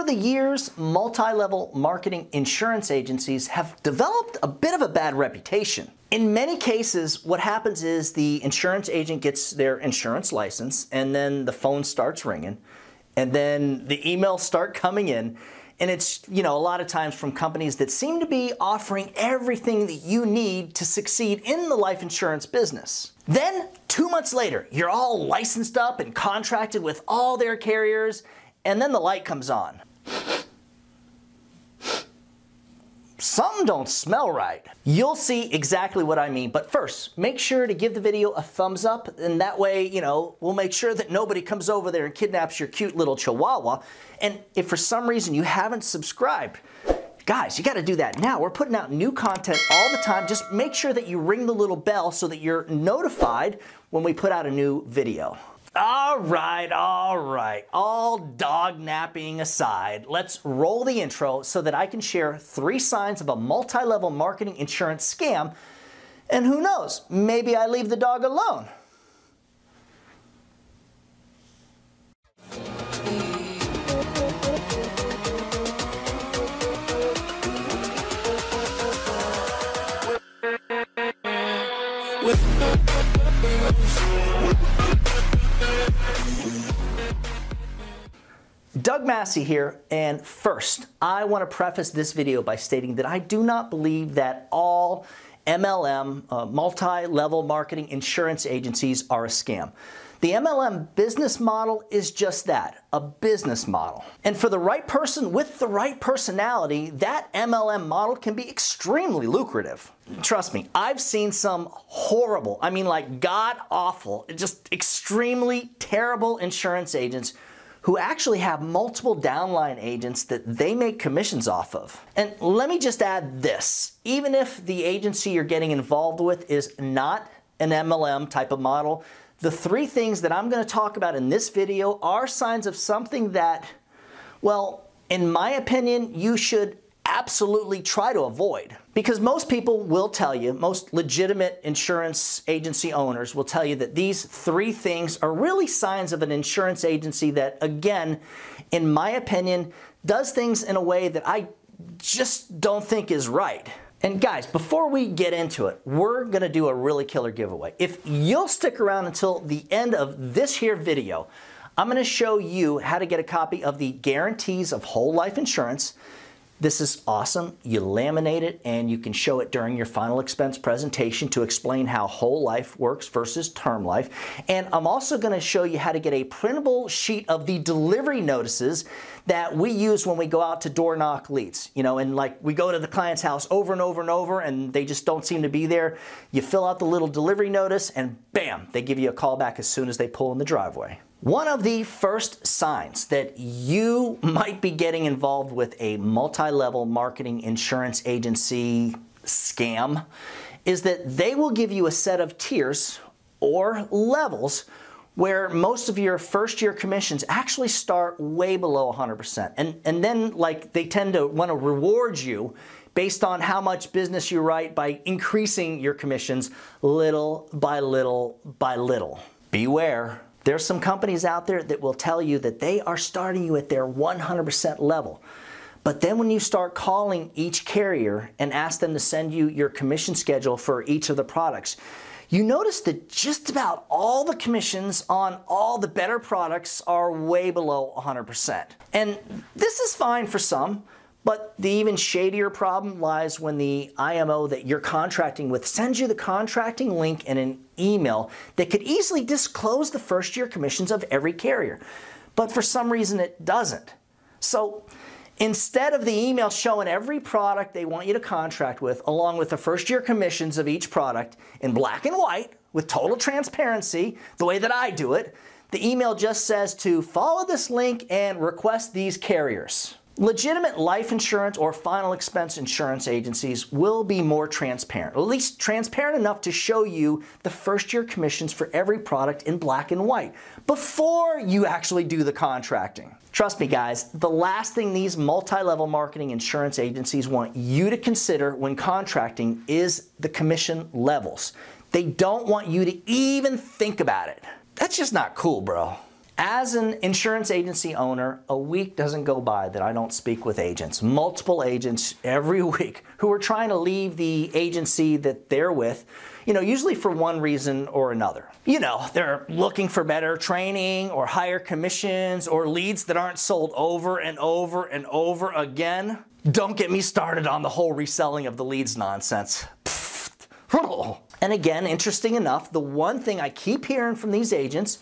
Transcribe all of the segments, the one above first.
the years, multi-level marketing insurance agencies have developed a bit of a bad reputation. In many cases, what happens is the insurance agent gets their insurance license, and then the phone starts ringing, and then the emails start coming in, and it's, a lot of times from companies that seem to be offering everything that you need to succeed in the life insurance business. Then, 2 months later, you're all licensed up and contracted with all their carriers, and then the light comes on. Something don't smell right. You'll see exactly what I mean, but first, make sure to give the video a thumbs up, and that way, we'll make sure that nobody comes over there and kidnaps your cute little chihuahua. And if for some reason you haven't subscribed, guys, you gotta do that now. We're putting out new content all the time. Just make sure that you ring the little bell so that you're notified when we put out a new video. All right. All dog napping aside, let's roll the intro so that I can share 3 signs of a multi-level marketing insurance scam. And who knows, maybe I leave the dog alone. Doug Massi here, and first, I want to preface this video by stating that I do not believe that all MLM, multi-level marketing insurance agencies, are a scam. The MLM business model is just that, a business model. And for the right person with the right personality, that MLM model can be extremely lucrative. Trust me, I've seen some horrible, like god-awful, just extremely terrible insurance agents who actually have multiple downline agents that they make commissions off of. And let me just add this, even if the agency you're getting involved with is not an MLM type of model, the 3 things that I'm gonna talk about in this video are signs of something that, well, in my opinion, you should absolutely try to avoid. Because most people will tell you, most legitimate insurance agency owners will tell you that these 3 things are really signs of an insurance agency that, again, in my opinion, does things in a way that I just don't think is right. And guys, before we get into it, we're gonna do a really killer giveaway. If you'll stick around until the end of this here video, I'm gonna show you how to get a copy of the Guarantees of Whole Life Insurance. This is awesome. You laminate it and you can show it during your final expense presentation to explain how whole life works versus term life. And I'm also going to show you how to get a printable sheet of the delivery notices that we use when we go out to door knock leads. And like we go to the client's house over and over and over and they just don't seem to be there. You fill out the little delivery notice and bam, they give you a call back as soon as they pull in the driveway. One of the first signs that you might be getting involved with a multi-level marketing insurance agency scam is that they will give you a set of tiers or levels where most of your first year commissions actually start way below 100%. And then they tend to want to reward you based on how much business you write by increasing your commissions little by little by little. Beware. There's some companies out there that will tell you that they are starting you at their 100% level. But then when you start calling each carrier and ask them to send you your commission schedule for each of the products, you notice that just about all the commissions on all the better products are way below 100%. And this is fine for some, but the even shadier problem lies when the IMO that you're contracting with sends you the contracting link in an email that could easily disclose the first year commissions of every carrier. But for some reason it doesn't. So instead of the email showing every product they want you to contract with, along with the first year commissions of each product in black and white with total transparency, the way that I do it, the email just says to follow this link and request these carriers. Legitimate life insurance or final expense insurance agencies will be more transparent, at least transparent enough to show you the first year commissions for every product in black and white before you actually do the contracting. Trust me guys, the last thing these multi-level marketing insurance agencies want you to consider when contracting is the commission levels. They don't want you to even think about it. That's just not cool, bro. As an insurance agency owner, a week doesn't go by that I don't speak with agents, multiple agents every week, who are trying to leave the agency that they're with, usually for one reason or another. They're looking for better training or higher commissions or leads that aren't sold over and over and over again. Don't get me started on the whole reselling of the leads nonsense. And again, interesting enough, the one thing I keep hearing from these agents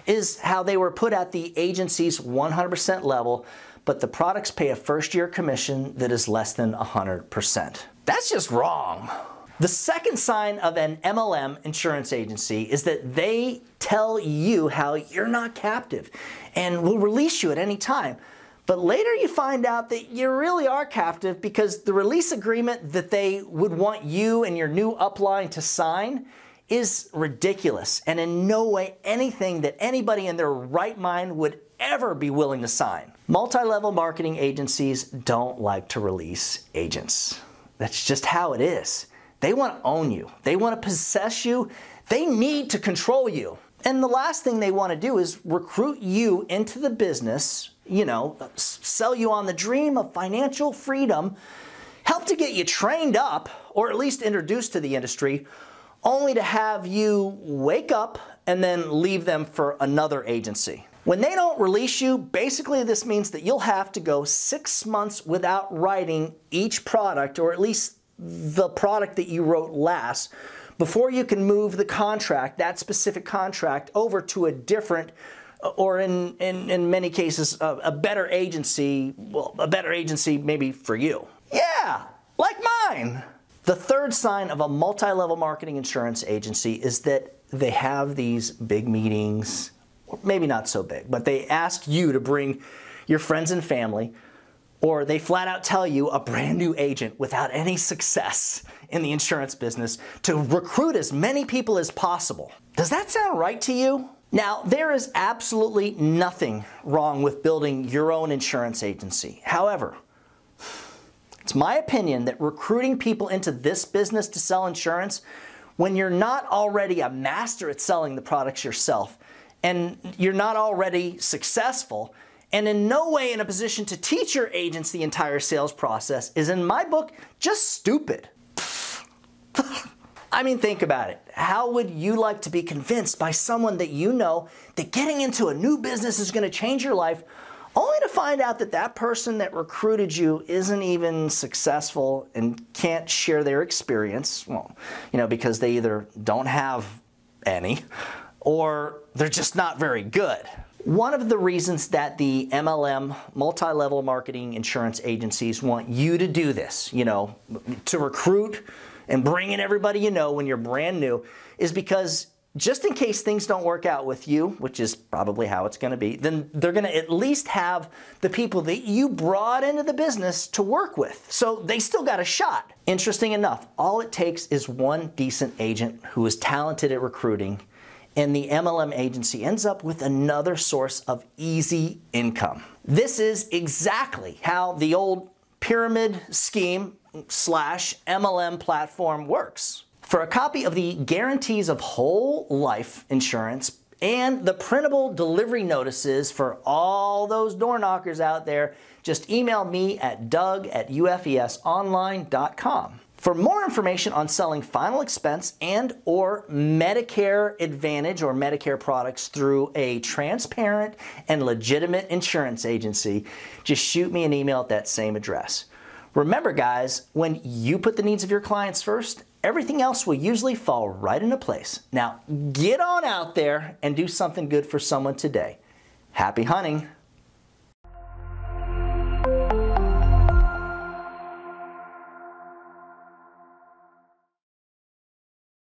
is how they were put at the agency's 100% level, but the products pay a first-year commission that is less than 100%. That's just wrong. The second sign of an MLM insurance agency is that they tell you how you're not captive and will release you at any time. But later you find out that you really are captive because the release agreement that they would want you and your new upline to sign is ridiculous and in no way anything that anybody in their right mind would ever be willing to sign. Multi-level marketing agencies don't like to release agents. That's just how it is. They want to own you. They want to possess you. They need to control you. And the last thing they want to do is recruit you into the business, sell you on the dream of financial freedom, help to get you trained up, or at least introduced to the industry, only to have you wake up and then leave them for another agency. When they don't release you, basically this means that you'll have to go 6 months without writing each product, or at least the product that you wrote last, before you can move the contract, that specific contract, over to a different, or in many cases, a better agency, a better agency maybe for you. Yeah, like mine. The third sign of a multi-level marketing insurance agency is that they have these big meetings, or maybe not so big, but they ask you to bring your friends and family, or they flat out tell you, a brand new agent without any success in the insurance business, to recruit as many people as possible. Does that sound right to you? Now, there is absolutely nothing wrong with building your own insurance agency. However, it's my opinion that recruiting people into this business to sell insurance when you're not already a master at selling the products yourself, and you're not already successful, and in no way in a position to teach your agents the entire sales process, is, in my book, just stupid. I mean, think about it. How would you like to be convinced by someone that you know that getting into a new business is going to change your life, only to find out that that person that recruited you isn't even successful and can't share their experience? Well, because they either don't have any or they're just not very good. One of the reasons that the MLM, multi-level marketing insurance agencies, want you to do this, to recruit and bring in everybody you know when you're brand new, is because just in case things don't work out with you, which is probably how it's going to be, then they're going to at least have the people that you brought into the business to work with. So they still got a shot. Interesting enough, all it takes is one decent agent who is talented at recruiting, and the MLM agency ends up with another source of easy income. This is exactly how the old pyramid scheme / MLM platform works. For a copy of the guarantees of whole life insurance and the printable delivery notices for all those door knockers out there, just email me at doug@ufesonline.com. For more information on selling final expense and or Medicare Advantage or Medicare products through a transparent and legitimate insurance agency, just shoot me an email at that same address. Remember, guys, when you put the needs of your clients first, everything else will usually fall right into place. Now, get on out there and do something good for someone today. Happy hunting!